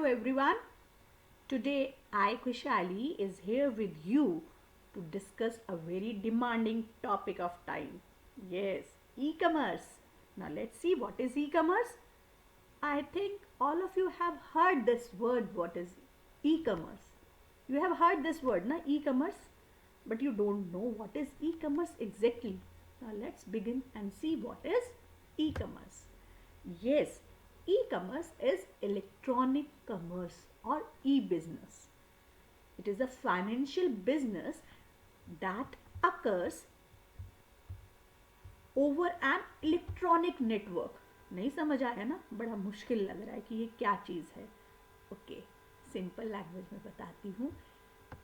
everyone. Today I Kushali is here with you to discuss a very demanding topic of time. Yes, e-commerce. Now let's see what is e-commerce. I think all of you have heard this word what is e-commerce. You have heard this word na e-commerce, but you don't know what is e-commerce exactly. Now let's begin and see what is e-commerce. Yes, e-commerce is electronic commerce or e-business. It is a financial business that occurs over an electronic network. नहीं समझ आया ना, बड़ा मुश्किल लग रहा है कि ये क्या चीज़ है. ओके, सिंपल लैंग्वेज में बताती हूँ.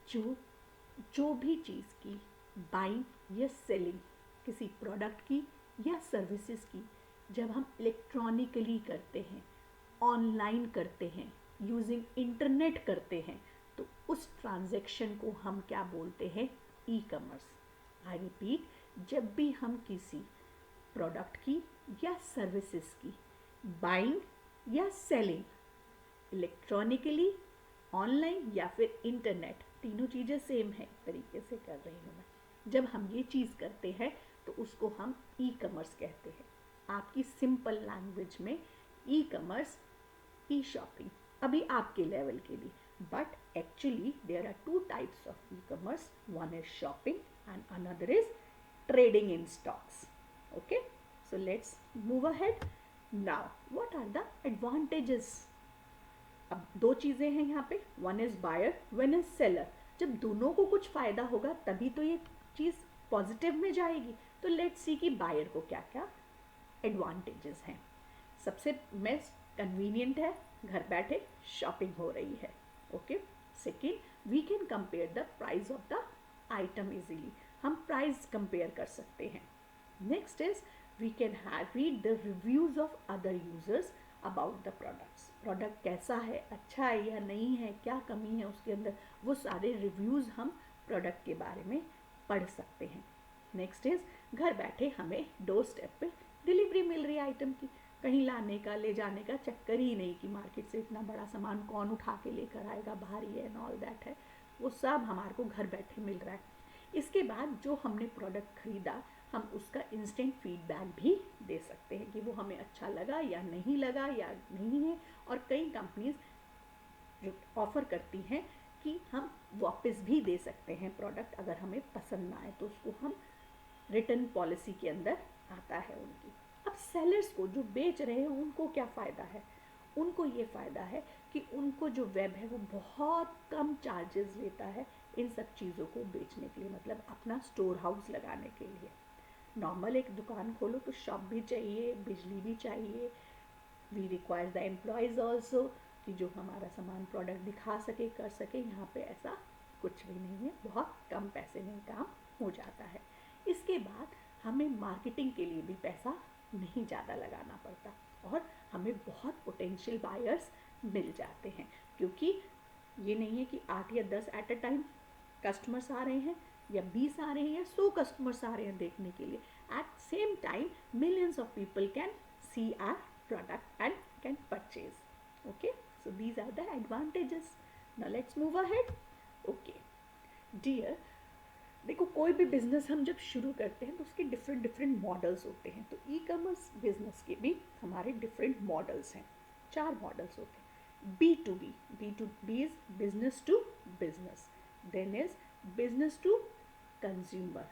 जो जो भी चीज़ की बाइंग या सेलिंग, किसी प्रोडक्ट की या सर्विसेज की, जब हम इलेक्ट्रॉनिकली करते हैं, ऑनलाइन करते हैं, यूजिंग इंटरनेट करते हैं, तो उस ट्रांजैक्शन को हम क्या बोलते हैं? E commerce. आई रिपीट, जब भी हम किसी प्रोडक्ट की या सर्विसेज की बाइंग या सेलिंग इलेक्ट्रॉनिकली, ऑनलाइन या फिर इंटरनेट, तीनों चीज़ें सेम है तरीके से कर रही हूँ मैं, जब हम ये चीज़ करते हैं तो उसको हम ई कॉमर्स कहते हैं. आपकी सिंपल लैंग्वेज में ई कॉमर्स, ई शॉपिंग, अभी आपके लेवल के लिए. But actually there are two types of e commerce. One is shopping and another is trading in stocks. Okay, so let's move ahead. Now what are the advantages? अब दो चीज़ें हैं यहाँ पे, one is buyer, one is seller. जब दोनों को कुछ फ़ायदा होगा तभी तो ये चीज़ पॉजिटिव में जाएगी. तो लेट्स सी कि बायर को क्या क्या एडवांटेजेस हैं. सबसे बेस्ट, कन्वीनियंट है, घर बैठे शॉपिंग हो रही है. Okay. Second, we can compare the price of the item easily. हम प्राइस कंपेयर कर सकते हैं. Next is we can read the reviews of other users about the products. Product कैसा है, अच्छा है या नहीं है, क्या कमी है उसके अंदर, वो सारे रिव्यूज़ हम प्रोडक्ट के बारे में पढ़ सकते हैं. नेक्स्ट इज घर बैठे हमें डोर स्टेप पे डिलीवरी मिल रही है आइटम की. कहीं लाने का, ले जाने का चक्कर ही नहीं कि मार्केट से इतना बड़ा सामान कौन उठा के लेकर आएगा, भारी है एंड ऑल दैट है. वो सब हमारे को घर बैठे मिल रहा है. इसके बाद जो हमने प्रोडक्ट ख़रीदा, हम उसका इंस्टेंट फीडबैक भी दे सकते हैं कि वो हमें अच्छा लगा या नहीं लगा या नहीं है. और कई कंपनीज ऑफ़र करती हैं कि हम वापस भी दे सकते हैं प्रोडक्ट, अगर हमें पसंद ना आए तो उसको हम रिटर्न पॉलिसी के अंदर आता है उनकी. अब सेलर्स को, जो बेच रहे हैं, उनको क्या फ़ायदा है? उनको ये फ़ायदा है कि उनको जो वेब है वो बहुत कम चार्जेस लेता है इन सब चीज़ों को बेचने के लिए, मतलब अपना स्टोर हाउस लगाने के लिए. नॉर्मल एक दुकान खोलो तो शॉप भी चाहिए, बिजली भी चाहिए. We require the employees also कि जो हमारा सामान प्रोडक्ट दिखा सके, कर सके. यहाँ पे ऐसा कुछ भी नहीं है, बहुत कम पैसे में काम हो जाता है. इसके बाद हमें मार्केटिंग के लिए भी पैसा नहीं ज़्यादा लगाना पड़ता और हमें बहुत पोटेंशियल बायर्स मिल जाते हैं, क्योंकि ये नहीं है कि 8 या 10 एट अ टाइम कस्टमर्स आ रहे हैं या 20 आ रहे हैं या 100 कस्टमर्स आ रहे हैं देखने के लिए. At same time millions of people can see our product and can purchase. Okay, so these are the advantages. Now let's move ahead. Okay dear, देखो, कोई भी बिजनेस हम जब शुरू करते हैं तो उसके डिफरेंट डिफरेंट मॉडल्स होते हैं. तो ई कॉमर्स बिजनेस के भी हमारे डिफरेंट मॉडल्स हैं. 4 मॉडल्स होते हैं. B to B is business to business. Then is business to consumer,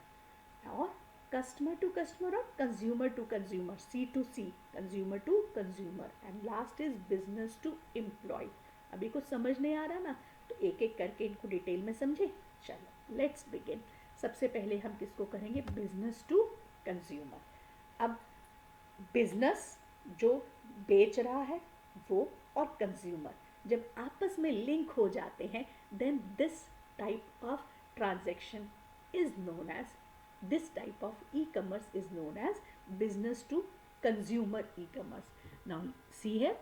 और कस्टमर टू कस्टमर और consumer to consumer, C to C, consumer to consumer. And last is business to employee. अभी कुछ समझ नहीं आ रहा ना, तो एक एक करके इनको डिटेल में समझे. चलो लेट्स बिगिन. सबसे पहले हम किसको करेंगे? Business to consumer. अब बिजनेस जो बेच रहा है वो और कंज्यूमर जब आपस में लिंक हो जाते हैं, then this type of transaction is known as, this type of e commerce is known as business to consumer e commerce. Now see है,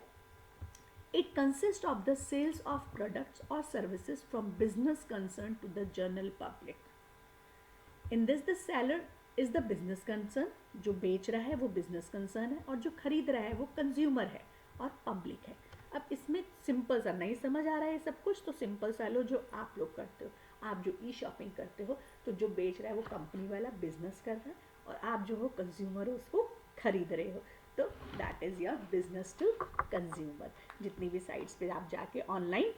it consists of the sales of products or services from business concern to the general public. In this the seller is the business concern. जो बेच रहा है वो business concern है और जो खरीद रहा है वो consumer है और public है. अब इसमें सिंपल सा, नहीं समझ आ रहा है सब कुछ तो सिंपल सा लो, जो आप लोग करते हो, आप जो ई शॉपिंग करते हो, तो जो बेच रहा है वो कंपनी वाला बिजनेस कर रहा है, और आप जो हो कंज्यूमर हो उसको खरीद रहे हो, तो that is your business to consumer. जितनी भी साइट्स पे आप जाके ऑनलाइन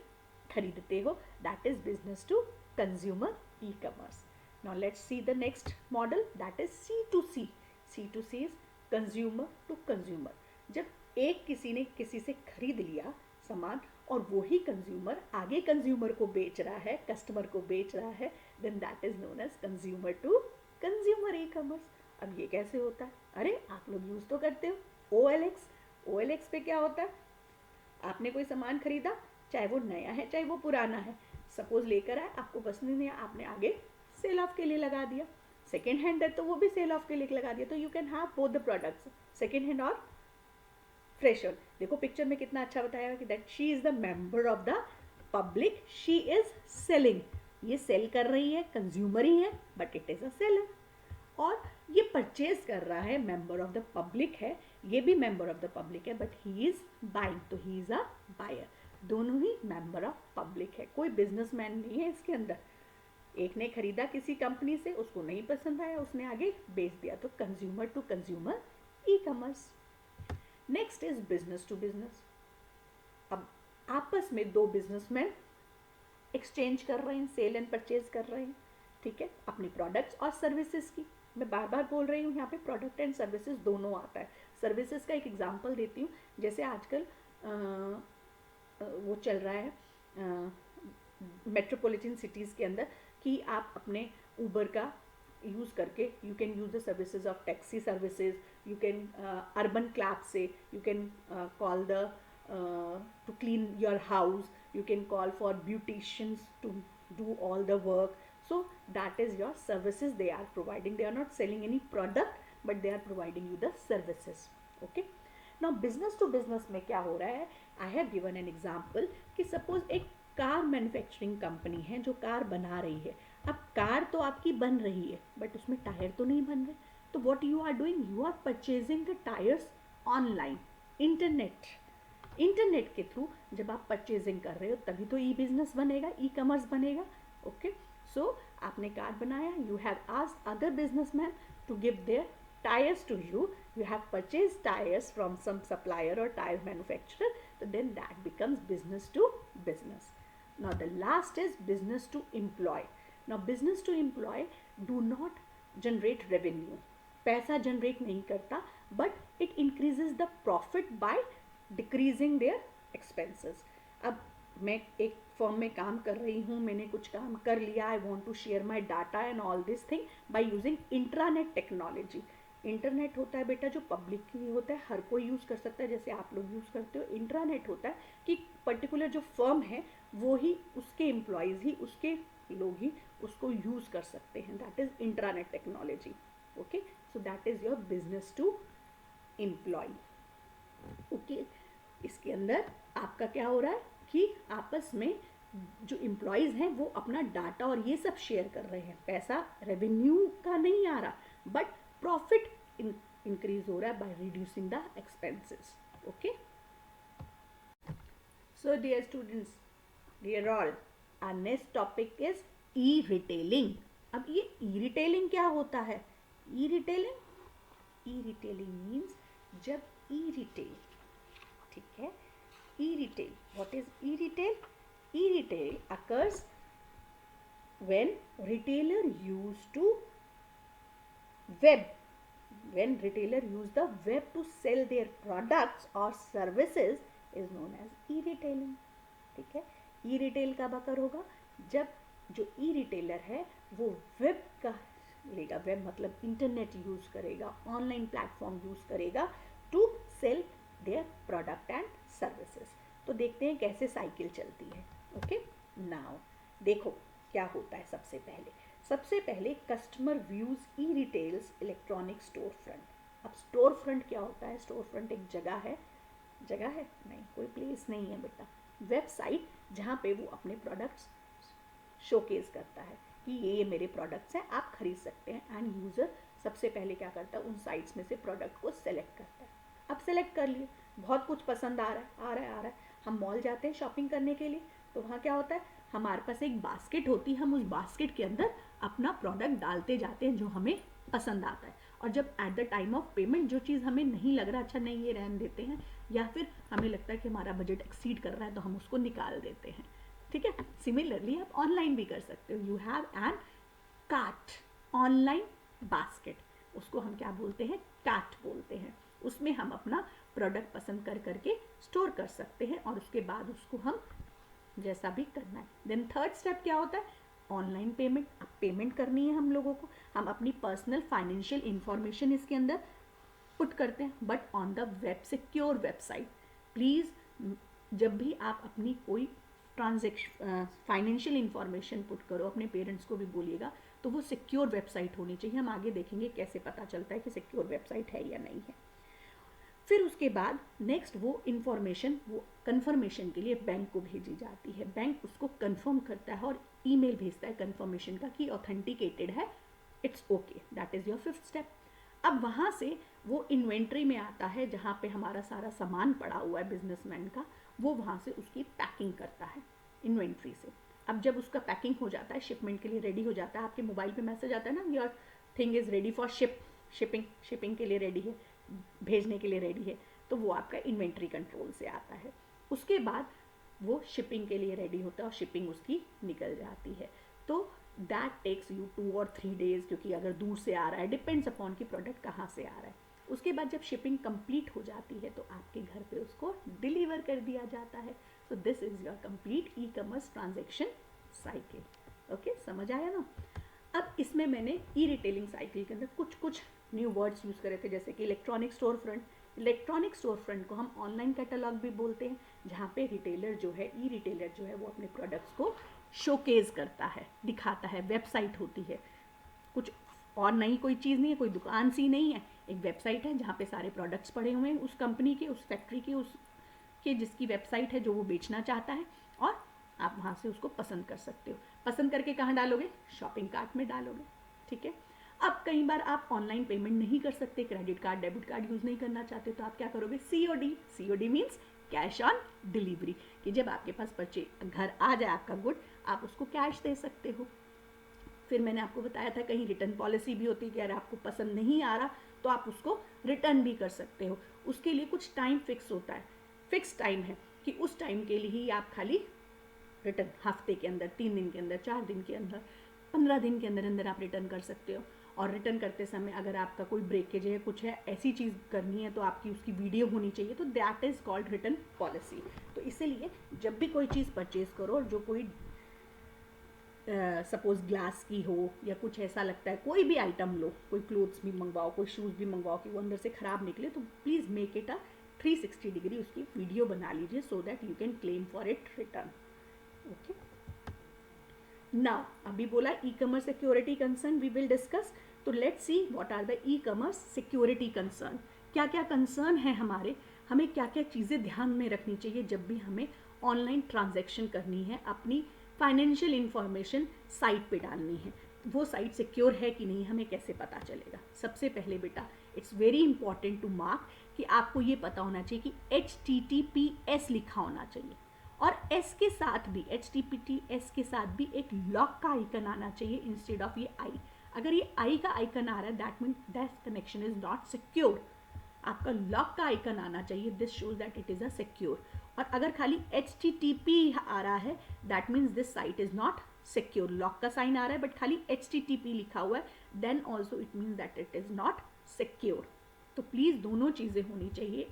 खरीदते हो, that is business to consumer e commerce. Now let's see the next model, that is C to C. C to C is consumer to consumer. जब एक किसी ने किसी से खरीद लिया सामान और वही कंज्यूमर आगे कंज्यूमर को बेच रहा है, कस्टमर को बेच रहा है, then that is known as consumer to consumer e commerce. अब ये कैसे होता है? अरे आप लोग यूज तो करते हो OLX। OLX पे क्या होता है? आपने कोई सामान खरीदा, चाहे वो नया है चाहे वो पुराना है, सपोज लेकर आए, आपको पसंद नहीं आया, आपने आगे सेल ऑफ के लिए लगा दिया। सेकेंड हैंड है तो वो भी सेल ऑफ के लिए लगा दिया, तो you can have both the products, second hand और फ्रेश ऑन। देखो पिक्चर में कितना अच्छा बताया कि that she is the member of the public, she is selling. ये सेल कर रही है, कंज्यूमर ही है, but it is a seller. और ये परचेज कर रहा है, मेंबर ऑफ द पब्लिक है, ये भी मेंबर ऑफ द पब्लिक है, बट ही इज बाइंग, तो ही इज अ बायर। दोनों ही मेंबर ऑफ पब्लिक है, कोई बिजनेसमैन नहीं है इसके अंदर। एक ने खरीदा किसी कंपनी से, उसको नहीं पसंद आया, उसने आगे बेच दिया, तो consumer to consumer e commerce. Next is business to business. अब आपस में दो बिजनेसमैन एक्सचेंज कर रहे हैं, सेल एंड परचेज कर रहे हैं, ठीक है, अपनी प्रोडक्ट्स और सर्विसेज की। मैं बार बार बोल रही हूँ यहाँ पे प्रोडक्ट एंड सर्विसेज दोनों आता है। सर्विसेज का एक एग्जांपल देती हूँ, जैसे आजकल वो चल रहा है मेट्रोपॉलिटन सिटीज़ के अंदर कि आप अपने ऊबर का यूज़ करके you can use the services of taxi services, you can Urban Clap से you can call the to clean your house, you can call for beauticians to do all the work. So that is your services they are providing. They are not selling any product, but they are providing you the services. Okay, now business to business में क्या हो रहा है? I have given an example कि suppose एक car manufacturing company है जो car बना रही है। अब कार तो आपकी बन रही है, बट उसमें टायर तो नहीं बन रहे, तो what you are doing, you are purchasing the tires online, internet के थ्रू जब आप परचेजिंग कर रहे हो तभी तो ई बिजनेस बनेगा, ई कॉमर्स बनेगा। ओके, सो आपने कार्ड बनाया, you have asked other businessman to give their tyres to you, you have purchased tires from some supplier or tire manufacturer, so then that becomes business to business. Now the last is business to employ. Now business to employ do not generate revenue, पैसा generate नहीं करता, but it increases the profit by decreasing their expenses. अब मैं एक firm में काम कर रही हूँ, मैंने कुछ काम कर लिया, I want to share my data and all this thing by using intranet technology. Internet होता है बेटा जो पब्लिक की होता है, हर कोई यूज़ कर सकता है, जैसे आप लोग यूज़ करते हो। इंट्रानेट होता है कि पर्टिकुलर जो फर्म है वो ही, उसके एम्प्लॉयज़ ही, उसके लोग ही उसको यूज़ कर सकते हैं, that is intranet technology. Okay, so that is your business to employee. Okay, इसके अंदर आपका क्या हो रहा है कि आपस में जो एम्प्लॉयज़ हैं वो अपना डाटा और ये सब शेयर कर रहे हैं, पैसा रेवेन्यू का नहीं आ रहा, बट प्रॉफिट इंक्रीज हो रहा है by reducing the expenses. Okay, so dear students, dear all, our next topic is e retailing. अब ये ई रिटेलिंग क्या होता है? ई रिटेलिंग मीन्स जब ई रिटेल, ठीक है, e retail, what is e retail? E retail occurs when retailer used to web, when retailer use the web to sell their products or services is known as e-retailing। ठीक है, e retail कब अकर होगा? जब जो ई retailer है वो web का लेगा, वेब मतलब इंटरनेट यूज करेगा, ऑनलाइन प्लेटफॉर्म यूज करेगा to sell their product and services. तो देखते हैं कैसे साइकिल चलती है। ओके, नाउ देखो क्या होता है। सबसे पहले कस्टमर व्यूज ई रिटेल्स इलेक्ट्रॉनिक स्टोर फ्रंट। अब स्टोर फ्रंट क्या होता है? स्टोर फ्रंट एक जगह है नहीं, कोई प्लेस नहीं है बेटा, वेबसाइट जहाँ पे वो अपने प्रोडक्ट्स शोकेस करता है कि ये मेरे प्रोडक्ट्स हैं, आप खरीद सकते हैं। एंड यूज़र सबसे पहले क्या करता है? उन साइट्स में से प्रोडक्ट को सेलेक्ट करता है। अब सेलेक्ट कर लिए, बहुत कुछ पसंद आ रहा है, हम मॉल जाते हैं शॉपिंग करने के लिए, तो वहाँ क्या होता है, हमारे पास एक बास्केट होती है, हम उस बास्केट के अंदर अपना प्रोडक्ट डालते जाते हैं जो हमें पसंद आता है, और जब at the time of payment जो चीज़ हमें नहीं लग रहा अच्छा नहीं ये रहने देते हैं, या फिर हमें लगता है कि हमारा बजट एक्सीड कर रहा है तो हम उसको निकाल देते हैं। ठीक है, सिमिलरली आप ऑनलाइन भी कर सकते हो। You have an cart, online basket, उसको हम क्या बोलते हैं, कार्ट बोलते हैं। उसमें हम अपना प्रोडक्ट पसंद कर करके स्टोर कर सकते हैं और उसके बाद उसको हम जैसा भी करना है। देन थर्ड स्टेप क्या होता है, ऑनलाइन पेमेंट। अब पेमेंट करनी है हम लोगों को, हम अपनी पर्सनल फाइनेंशियल इंफॉर्मेशन इसके अंदर पुट करते हैं, but on the web, secure website. Please जब भी आप अपनी कोई ट्रांजेक्शन फाइनेंशियल इंफॉर्मेशन पुट करो, अपने पेरेंट्स को भी बोलिएगा, तो वो सिक्योर वेबसाइट होनी चाहिए। हम आगे देखेंगे कैसे पता चलता है कि सिक्योर वेबसाइट है या नहीं है। फिर उसके बाद नेक्स्ट वो इंफॉर्मेशन वो कंफर्मेशन के लिए बैंक को भेजी जाती है, बैंक उसको कंफर्म करता है और ईमेल भेजता है कंफर्मेशन का कि ऑथेंटिकेटेड है, it's okay, that is your fifth step. अब वहाँ से वो इन्वेंट्री में आता है जहाँ पे हमारा सारा सामान पड़ा हुआ है बिजनेसमैन का, वो वहाँ से उसकी पैकिंग करता है इन्वेंट्री से। अब जब उसका पैकिंग हो जाता है, शिपमेंट के लिए रेडी हो जाता है, आपके मोबाइल पे मैसेज आता है ना, your thing is ready for shipping के लिए रेडी है, भेजने के लिए रेडी है, तो वो आपका इन्वेंट्री कंट्रोल से आता है। उसके बाद वो शिपिंग के लिए रेडी होता है और शिपिंग उसकी निकल जाती है। तो दैट टेक्स यू 2 और 3 डेज, क्योंकि अगर दूर से आ रहा है, डिपेंड्स अपॉन कि प्रोडक्ट कहाँ से आ रहा है। उसके बाद जब शिपिंग कंप्लीट हो जाती है तो आपके घर पे उसको डिलीवर कर दिया जाता है। So this is your complete e commerce transaction cycle. Okay, समझ आया ना। अब इसमें मैंने ई रिटेलिंग साइकिल के अंदर कुछ कुछ न्यू वर्ड्स यूज़ करे थे, जैसे कि electronic store front. Electronic store front को हम ऑनलाइन कैटलॉग भी बोलते हैं, जहाँ पे रिटेलर जो है, ई रिटेलर जो है, वो अपने प्रोडक्ट्स को शोकेस करता है, दिखाता है। वेबसाइट होती है, कुछ और नई कोई चीज़ नहीं है, कोई दुकान सी नहीं है, एक वेबसाइट है जहाँ पे सारे प्रोडक्ट्स पड़े हुए हैं उस कंपनी के, उस फैक्ट्री के, उसके जिसकी वेबसाइट है जो वो बेचना चाहता है, और आप वहाँ से उसको पसंद कर सकते हो। पसंद करके कहाँ डालोगे, शॉपिंग कार्ट में डालोगे। ठीक है। अब कई बार आप ऑनलाइन पेमेंट नहीं कर सकते, credit card debit card use नहीं करना चाहते, तो आप क्या करोगे, COD. COD means cash on delivery, कि जब आपके पास घर आ जाए आपका गुड, आप उसको कैश दे सकते हो। फिर मैंने आपको बताया था कहीं रिटर्न पॉलिसी भी होती है कि अगर आपको पसंद नहीं आ रहा तो आप उसको रिटर्न भी कर सकते हो। उसके लिए कुछ टाइम फिक्स होता है, फिक्स टाइम है कि उस टाइम के लिए ही आप खाली रिटर्न, हफ्ते के अंदर, 3 दिन के अंदर, 4 दिन के अंदर, 15 दिन के अंदर अंदर आप रिटर्न कर सकते हो। और रिटर्न करते समय अगर आपका कोई ब्रेकेज है, कुछ है, ऐसी चीज़ करनी है, तो आपकी उसकी वीडियो होनी चाहिए, तो that is called return policy. तो इसीलिए जब भी कोई चीज़ परचेज करो, जो कोई सपोज ग्लास की हो या कुछ ऐसा लगता है, कोई भी आइटम लो, कोई क्लोथ्स भी मंगवाओ, कोई शूज़ भी मंगवाओ कि वो अंदर से ख़राब निकले, तो please make it a 360 degree उसकी वीडियो बना लीजिए, so that you can claim for it return. Okay, now अभी बोला e commerce security concern we will discuss. तो let's see what are the e commerce security concern. क्या क्या concern है हमारे, हमें क्या क्या चीज़ें ध्यान में रखनी चाहिए जब भी हमें ऑनलाइन ट्रांजैक्शन करनी है, अपनी फाइनेंशियल इंफॉर्मेशन साइट पे डालनी है, वो साइट सिक्योर है कि नहीं, हमें कैसे पता चलेगा। सबसे पहले बेटा, it's very important to mark कि आपको ये पता होना चाहिए कि HTTPS लिखा होना चाहिए, और S के साथ भी, HTTPS के साथ भी एक लॉक का आइकन आना चाहिए इंस्टेड ऑफ ये I। अगर ये I का आइकन आ रहा है, that mean that connection is not secure. आपका लॉक का आइकन आना चाहिए, this shows that it is a secure. और अगर खाली HTTP आ रहा है, that means this site is not secure. Lock का साइन आ रहा है बट खाली HTTP लिखा हुआ है, then also it means that it is not secure. तो प्लीज़ दोनों चीज़ें होनी चाहिए,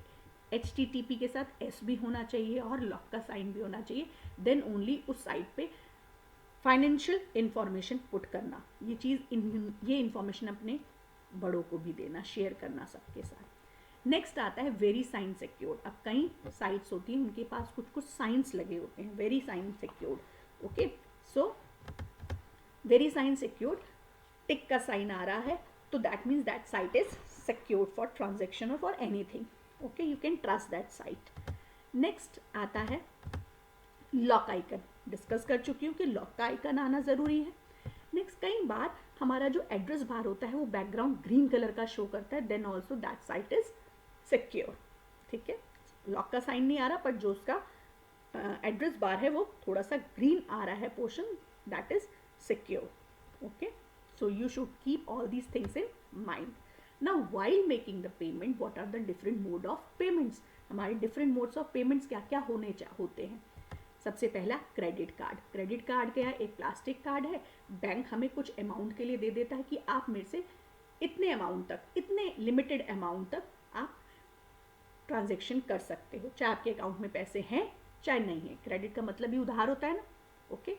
HTTP के साथ S भी होना चाहिए और लॉक का साइन भी होना चाहिए, देन ओनली उस साइट पे फाइनेंशियल इंफॉर्मेशन पुट करना। ये चीज़ ये इंफॉर्मेशन अपने बड़ों को भी देना, शेयर करना सबके साथ। नेक्स्ट आता है वेरी साइन सिक्योर्ड। अब कई साइट्स होती हैं उनके पास कुछ कुछ साइंस लगे होते हैं, VeriSign secured. Okay, so VeriSign secured, tick का साइन आ रहा है, तो that means that site is secured for transaction और for anything. Okay, you can trust that site. Next आता है लॉक आइकन। डिस्कस कर चुकी हूँ कि लॉक का आइकन आना ज़रूरी है। नेक्स्ट, कई बार हमारा जो एड्रेस बार होता है वो बैकग्राउंड ग्रीन कलर का शो करता है, then also that site is secure. ठीक है, लॉक का साइन नहीं आ रहा, बट जो उसका एड्रेस बार है वो थोड़ा सा ग्रीन आ रहा है portion, that is secure. Okay, so you should keep all these things in mind. Now while making the payment, what are the different mode of payments? हमारे different modes of payments क्या क्या होते हैं. सबसे पहला credit card. Credit card क्या है? एक प्लास्टिक कार्ड है. बैंक हमें कुछ अमाउंट के लिए दे देता है कि आप मेरे से इतने अमाउंट तक, इतने लिमिटेड अमाउंट तक आप ट्रांजेक्शन कर सकते हो, चाहे आपके अकाउंट में पैसे हैं चाहे नहीं है. क्रेडिट का मतलब ही उधार होता है ना. ओके,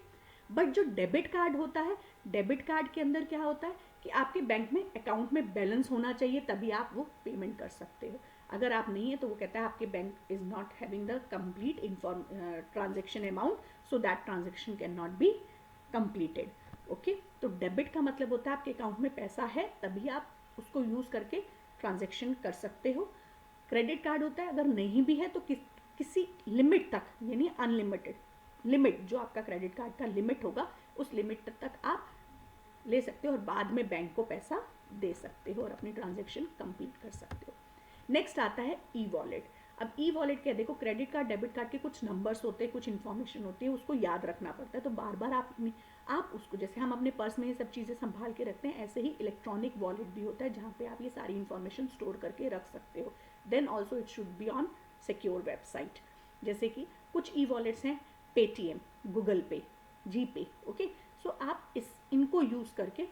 बट जो डेबिट कार्ड होता है, डेबिट कार्ड के अंदर क्या होता है कि आपके बैंक में अकाउंट में बैलेंस होना चाहिए, तभी आप वो पेमेंट कर सकते हो. अगर आप नहीं है तो वो कहता है आपके bank is not having the complete transaction amount, so that transaction can not be completed. Okay, तो डेबिट का मतलब होता है आपके अकाउंट में पैसा है तभी आप उसको यूज करके ट्रांजेक्शन कर सकते हो. क्रेडिट कार्ड होता है अगर नहीं भी है तो किसी लिमिट तक, यानी अनलिमिटेड लिमिट, जो आपका क्रेडिट कार्ड का लिमिट होगा उस लिमिट तक आप ले सकते हो और बाद में बैंक को पैसा दे सकते हो और अपनी ट्रांजेक्शन कंप्लीट कर सकते हो. नेक्स्ट आता है ई वॉलेट. अब ई वॉलेट क्या, देखो क्रेडिट कार्ड डेबिट कार्ड के कुछ नंबर्स होते हैं, कुछ इन्फॉर्मेशन होती है, उसको याद रखना पड़ता है. तो बार बार आप उसको, जैसे हम अपने पर्स में ये सब चीज़ें संभाल के रखते हैं, ऐसे ही इलेक्ट्रॉनिक वॉलेट भी होता है जहाँ पे आप ये सारी इन्फॉर्मेशन स्टोर करके रख सकते हो. Then also it should be on secure website. जैसे कि कुछ ई वॉलेट्स हैं, पेटीएम, गूगल पे, जी पे. ओके, सो आप इनको यूज़ करके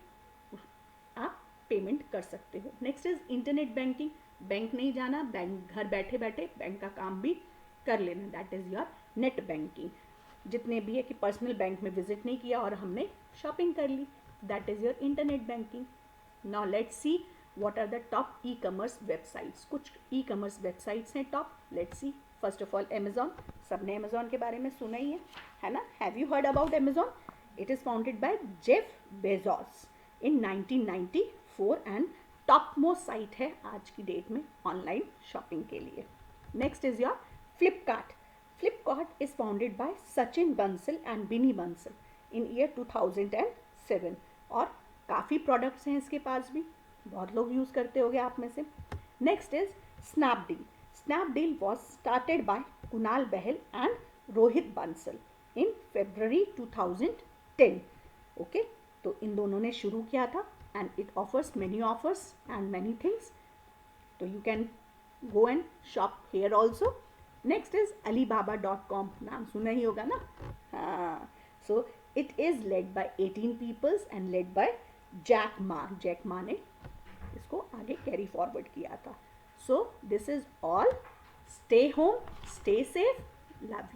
आप पेमेंट कर सकते हो. Next is internet banking. Bank नहीं जाना, बैंक घर बैठे बैठे बैंक का काम भी कर लेना, that is your net banking. जितने भी है कि पर्सनल बैंक में विजिट नहीं किया और हमने शॉपिंग कर ली, that is your internet banking. Now let's see what are the top e commerce websites. कुछ ई कॉमर्स वेबसाइट्स हैं top. Let's see. First of all Amazon. सबने अमेजॉन के बारे में सुना ही है ना. Have you heard about Amazon? It is founded by Jeff Bezos in 1994 and top most site है आज की डेट में ऑनलाइन शॉपिंग के लिए. Next is your Flipkart. Flipkart is founded by Sachin Bansal and Binny Bansal in year 2007 और काफ़ी प्रोडक्ट्स हैं इसके पास भी, बहुत लोग यूज़ करते होंगे आप में से. Next is Snapdeal. Snapdeal was started by Kunal Bahl and Rohit Bansal in February 2010. Okay, तो इन दोनों ने शुरू किया था and it offers many offers and many things, so you can go and shop here also. Next is alibaba.com. नाम सुना ही होगा ना. हाँ, so it is led by 18 peoples and led by Jack Ma. Jack Ma ने इसको आगे carry forward किया था. So this is all. Stay home, stay safe, love